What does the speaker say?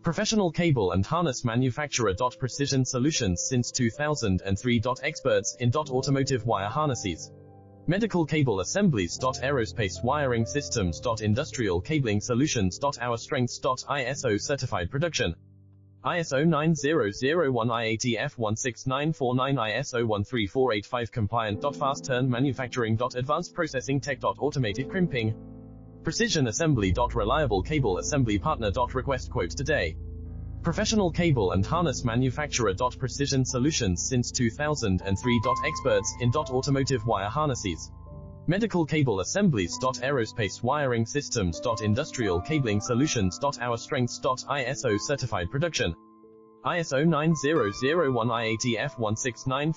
Professional cable and harness manufacturer. Precision solutions since 2003. Experts in automotive wire harnesses, medical cable assemblies. Aerospace wiring systems. Industrial cabling solutions. Our strengths. ISO certified production. ISO 9001 IATF 16949 ISO 13485 compliant. Fast turn manufacturing. Advanced processing tech. Automated crimping. Precision assembly. Reliable cable assembly partner. Request quote today. Professional cable and harness manufacturer. Precision solutions since 2003. Experts in automotive wire harnesses, medical cable assemblies. Aerospace wiring systems. Industrial cabling solutions. Our strengths. ISO certified production. ISO 9001 IATF 16949